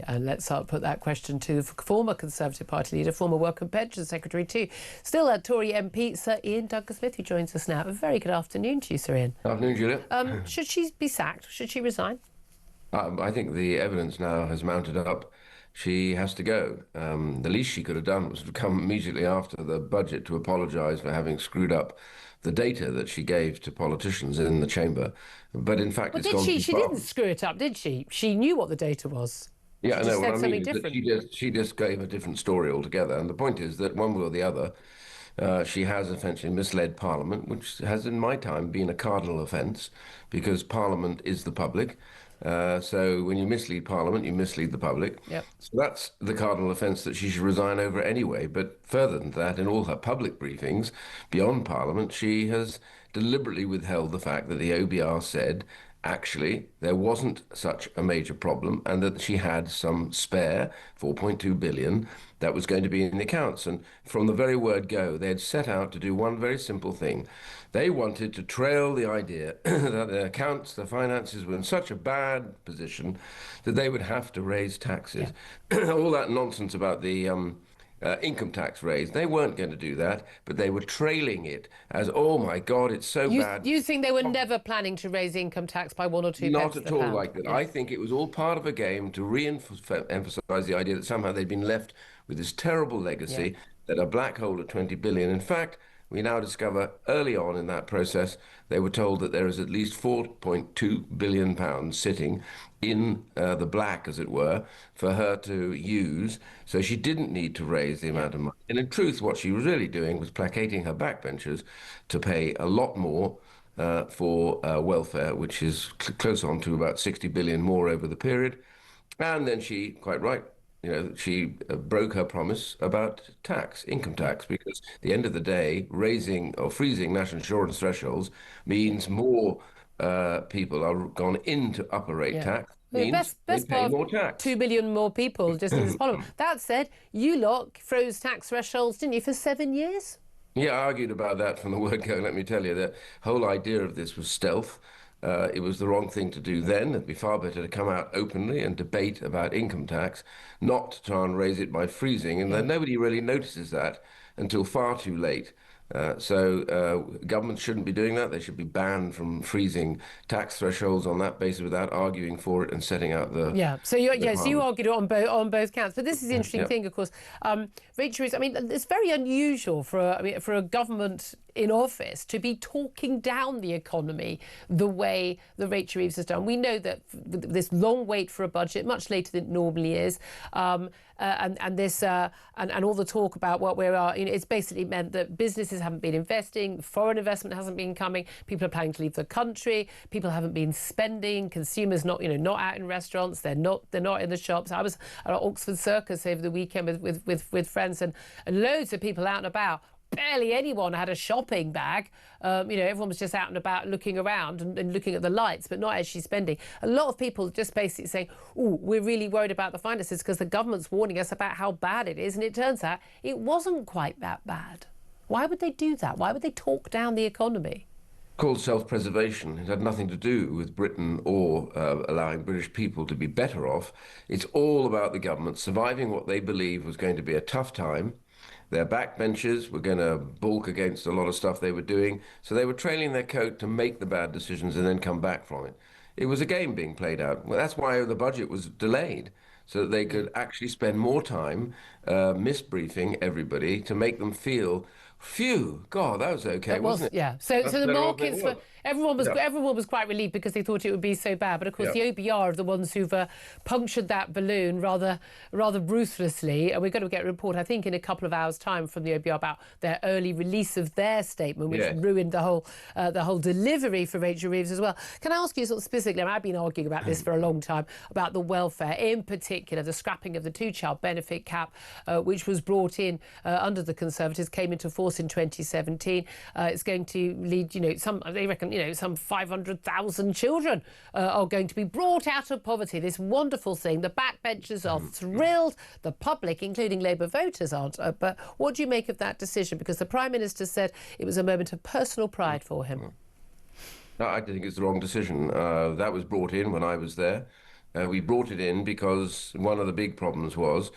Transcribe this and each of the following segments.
And let's put that question to former Conservative Party leader, former Work and Pensions Secretary too, still a Tory MP, Sir Iain Duncan Smith, who joins us now. A very good afternoon to you, Sir Iain. Afternoon, Julia. Should she be sacked? Should she resign? I think the evidence now has mounted up. She has to go. The least she could have done was to come immediately after the budget to apologise for having screwed up the data that she gave to politicians in the chamber. But in fact, it's gone too far. She didn't screw it up, did she? She knew what the data was. Yeah, I know. What I mean is different. that she just gave a different story altogether. And the point is that one way or the other, she has essentially misled Parliament, which has in my time been a cardinal offence, because Parliament is the public. So when you mislead Parliament, you mislead the public. Yep. So that's the cardinal offence that she should resign over anyway. But further than that, in all her public briefings beyond Parliament, she has deliberately withheld the fact that the OBR said actually there wasn't such a major problem and that she had some spare 4.2 billion that was going to be in the accounts. And from the very word go, they had set out to do one very simple thing. They wanted to trail the idea that the accounts, the finances were in such a bad position that they would have to raise taxes. Yeah. All that nonsense about the income tax raise, they weren't going to do that, but they were trailing it as, oh my God, it's so bad. You think they were never planning to raise income tax by 1 or 2 Not pence at the all pound? like that. Yeah. I think it was all part of a game to re-emphasise the idea that somehow they'd been left with this terrible legacy, that a black hole of 20 billion. In fact, we now discover early on in that process, they were told that there is at least 4.2 billion pounds sitting in the black, as it were, for her to use. So she didn't need to raise the amount of money. And in truth, what she was really doing was placating her backbenchers to pay a lot more for welfare, which is close on to about 60 billion more over the period. And then she, quite right, she broke her promise about tax, income tax, because at the end of the day, raising or freezing national insurance thresholds means more people are gone into upper rate tax. Means they pay more tax. 2 billion more people just in this parliament. That said, you lot froze tax thresholds, didn't you, for 7 years? Yeah, I argued about that from the word go. Let me tell you, the whole idea of this was stealth. It was the wrong thing to do then. It'd be far better to come out openly and debate about income tax, not to try and raise it by freezing. And then nobody really notices that until far too late. So governments shouldn't be doing that. They should be banned from freezing tax thresholds on that basis without arguing for it and setting out the... Yeah, so you argued it on both counts. But this is the interesting thing, of course. Rachel Reeves, I mean, it's very unusual for a government in office to be talking down the economy the way that Rachel Reeves has done. We know that this long wait for a budget, much later than it normally is, and all the talk about what we are, it's basically meant that businesses haven't been investing, foreign investment hasn't been coming, people are planning to leave the country, people haven't been spending, consumers not out in restaurants, they're not in the shops. I was at Oxford Circus over the weekend with friends, and loads of people out and about. Barely anyone had a shopping bag. Everyone was just out and about looking around and looking at the lights, but not actually spending. A lot of people just basically saying, oh, we're really worried about the finances because the government's warning us about how bad it is. And it turns out it wasn't quite that bad. Why would they do that? Why would they talk down the economy? Called self-preservation. It had nothing to do with Britain or allowing British people to be better off. It's all about the government surviving what they believe was going to be a tough time. Their backbenchers were going to balk against a lot of stuff they were doing, so they were trailing their coat to make the bad decisions and then come back from it. It was a game being played out. Well, that's why the budget was delayed, so that they could actually spend more time misbriefing everybody to make them feel, phew, God, that was okay, wasn't it? Yeah. So the markets were... Everyone was quite relieved because they thought it would be so bad. But of course, the OBR are the ones who've punctured that balloon rather ruthlessly. And we're going to get a report, I think, in a couple of hours' time from the OBR about their early release of their statement, which ruined the whole delivery for Rachel Reeves as well. Can I ask you sort of specifically? I've been arguing about this for a long time, about the welfare, in particular, the scrapping of the 2-child benefit cap, which was brought in under the Conservatives, came into force in 2017. It's going to lead, they reckon, some 500,000 children are going to be brought out of poverty. This wonderful thing. The backbenchers are thrilled. The public, including Labour voters, aren't. But what do you make of that decision? Because the Prime Minister said it was a moment of personal pride for him. No, I think it's the wrong decision. That was brought in when I was there. We brought it in because one of the big problems was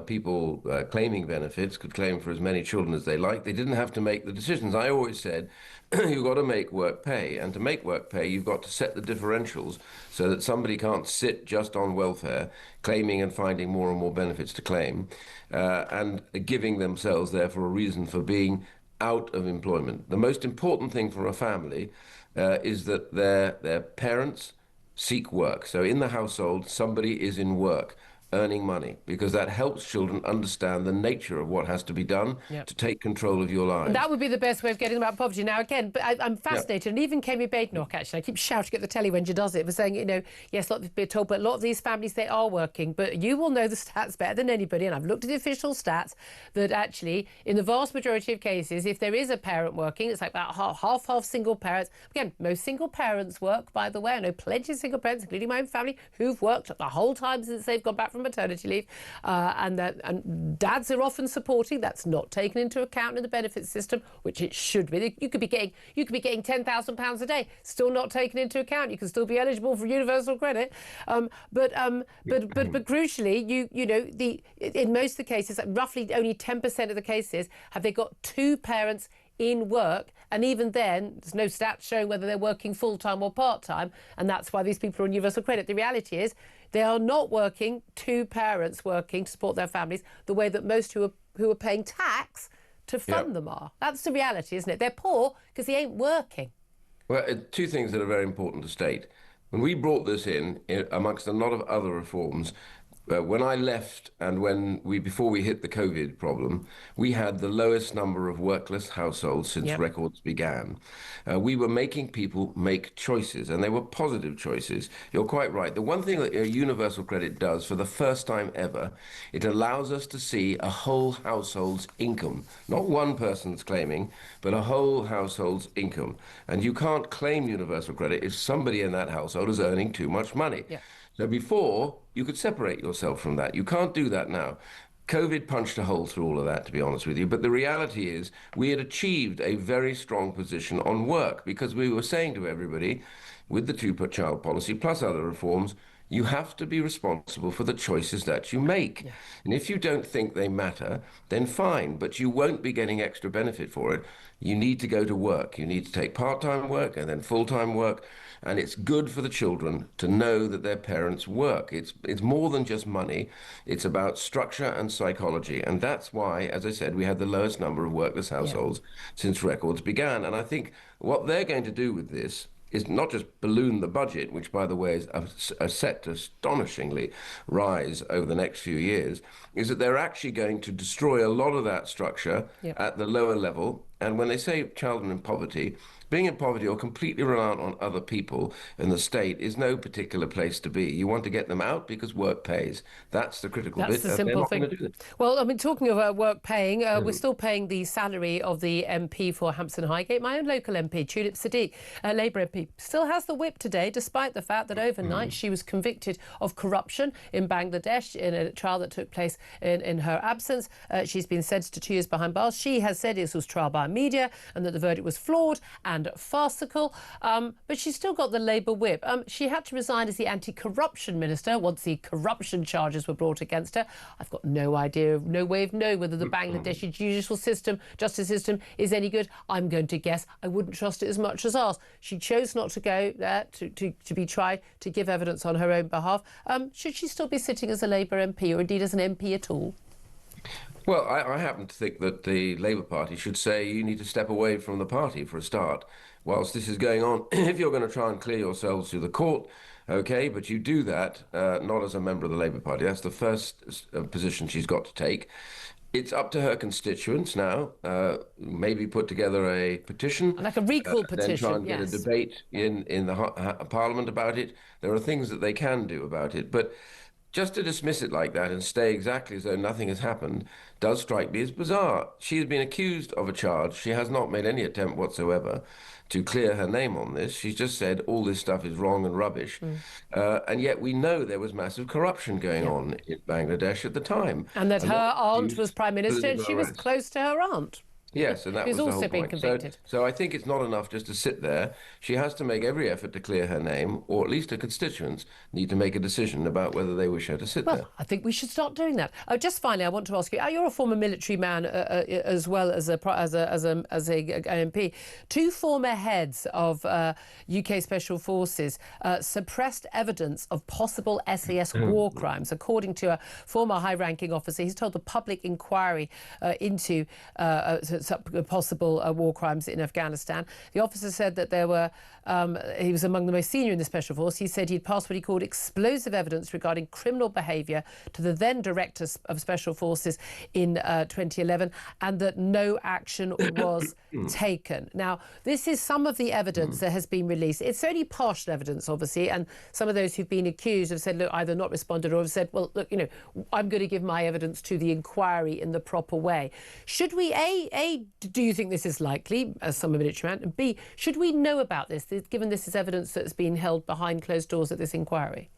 people claiming benefits could claim for as many children as they like. They didn't have to make the decisions. I always said, you've got to make work pay. And to make work pay, you've got to set the differentials so that somebody can't sit just on welfare, claiming and finding more and more benefits to claim, and giving themselves, therefore, a reason for being out of employment. The most important thing for a family is that their parents seek work. So in the household, somebody is in work, earning money, because that helps children understand the nature of what has to be done to take control of your lives. That would be the best way of getting them out of poverty. Now, again, but I'm fascinated, and even Kemi Badenoch, actually, I keep shouting at the telly when she does it, for saying, you know, yes, a lot of people are told, but a lot of these families, they are working, but you will know the stats better than anybody, and I've looked at the official stats, that actually, in the vast majority of cases, if there is a parent working, it's like about half single parents. Again, most single parents work, by the way. I know plenty of single parents, including my own family, who've worked the whole time since they've gone back from maternity leave, and dads are often supporting. That's not taken into account in the benefits system, which it should be. You could be getting £10,000 a day, still not taken into account. You can still be eligible for universal credit, but crucially, you know, in most of the cases, roughly only 10% of the cases have they got two parents in work, and even then there's no stats showing whether they're working full-time or part-time, and that's why these people are on universal credit. The reality is they are not working, two parents working to support their families, the way that most who are paying tax to fund them are. That's the reality, isn't it? They're poor because they ain't working. Well, two things that are very important to state. When we brought this in, amongst a lot of other reforms, when I left and before we hit the COVID problem, we had the lowest number of workless households since records began. We were making people make choices, and they were positive choices. You're quite right. The one thing that universal credit does for the first time ever, it allows us to see a whole household's income. Not one person's claiming, but a whole household's income. And you can't claim universal credit if somebody in that household is earning too much money. Yeah. So before, you could separate yourself from that. You can't do that now. COVID punched a hole through all of that, to be honest with you. But the reality is we had achieved a very strong position on work because we were saying to everybody, with the two-child policy plus other reforms, you have to be responsible for the choices that you make. Yeah. And if you don't think they matter, then fine, but you won't be getting extra benefit for it. You need to go to work. You need to take part-time work and then full-time work. And it's good for the children to know that their parents work. It's more than just money. It's about structure and psychology. And that's why, as I said, we had the lowest number of workless households since records began. And I think what they're going to do with this is not just balloon the budget, which, by the way, is set to astonishingly rise over the next few years, is that they're actually going to destroy a lot of that structure at the lower level. And when they say children in poverty, being in poverty or completely reliant on other people in the state is no particular place to be. You want to get them out because work pays. That's the critical bit. That's the simple thing. Well, I mean, talking of work paying, we're still paying the salary of the MP for Hampton Highgate. My own local MP, Tulip Siddiq, Labour MP, still has the whip today, despite the fact that overnight she was convicted of corruption in Bangladesh in a trial that took place in her absence. She's been sentenced to 2 years behind bars. She has said this was trial by media and that the verdict was flawed and farcical, but she's still got the Labour whip. She had to resign as the anti-corruption minister once the corruption charges were brought against her. I've got no idea, no way of knowing whether the Bangladeshi judicial system, justice system, is any good. I'm going to guess I wouldn't trust it as much as ours. She chose not to go there to be tried, to give evidence on her own behalf. Should she still be sitting as a Labour MP or indeed as an MP at all? Well, I happen to think that the Labour Party should say you need to step away from the party for a start. Whilst this is going on, if you're going to try and clear yourselves through the court, okay, but you do that not as a member of the Labour Party. That's the first position she's got to take. It's up to her constituents now, maybe put together a petition. Like a recall petition, then try and get a debate in the Parliament about it. There are things that they can do about it, but just to dismiss it like that and stay exactly as though nothing has happened does strike me as bizarre. She has been accused of a charge. She has not made any attempt whatsoever to clear her name on this. She's just said all this stuff is wrong and rubbish. And yet we know there was massive corruption going on in Bangladesh at the time. And that her aunt was Prime Minister and she was close to her aunt. Yes, and that who's was the also whole been point. So, convicted. so I think it's not enough just to sit there. She has to make every effort to clear her name, or at least her constituents need to make a decision about whether they wish her to sit there. Well, I think we should start doing that. Just finally, I want to ask you: you're a former military man as well as a MP. Two former heads of UK Special Forces suppressed evidence of possible SAS war crimes, according to a former high-ranking officer. He's told the public inquiry into possible war crimes in Afghanistan. The officer said that there were. He was among the most senior in the Special Force. He said he'd passed what he called explosive evidence regarding criminal behaviour to the then director of Special Forces in 2011, and that no action was taken. Now, this is some of the evidence that has been released. It's only partial evidence, obviously, and some of those who've been accused have said, look, either not responded or have said, well, look, I'm going to give my evidence to the inquiry in the proper way. Should we, A, do you think this is likely, as some military man, and B, should we know about this, given this is evidence that's been held behind closed doors at this inquiry?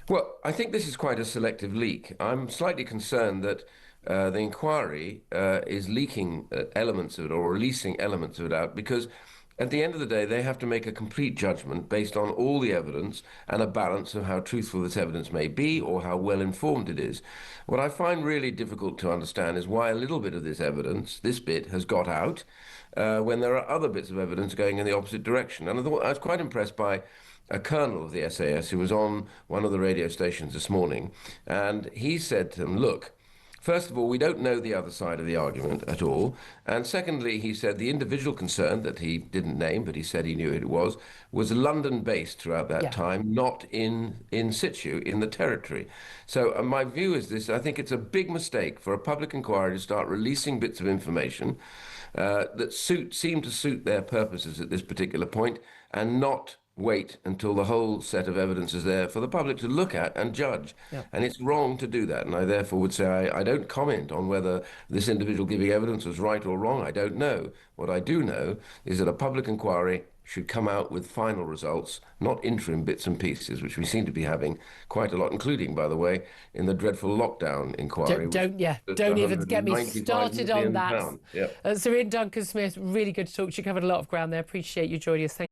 Well, I think this is quite a selective leak. I'm slightly concerned that the inquiry is leaking elements of it or releasing elements of it out because at the end of the day, they have to make a complete judgment based on all the evidence and a balance of how truthful this evidence may be or how well informed it is. What I find really difficult to understand is why a little bit of this evidence, this bit, has got out when there are other bits of evidence going in the opposite direction. And I was quite impressed by a colonel of the SAS who was on one of the radio stations this morning, and he said to them, look, first of all, we don't know the other side of the argument at all. And secondly, he said the individual concerned, that he didn't name, but he said he knew who it was London-based throughout that time, not in situ, in the territory. So my view is this: I think it's a big mistake for a public inquiry to start releasing bits of information that seem to suit their purposes at this particular point and not wait until the whole set of evidence is there for the public to look at and judge. And it's wrong to do that. And I therefore would say I don't comment on whether this individual giving evidence was right or wrong. I don't know. What I do know is that a public inquiry should come out with final results, not interim bits and pieces, which we seem to be having quite a lot, including, by the way, in the dreadful lockdown inquiry. Don't even get me started on that. Yep. Sir Iain Duncan Smith, really good to talk to you. Covered a lot of ground there. Appreciate you joining us. Thank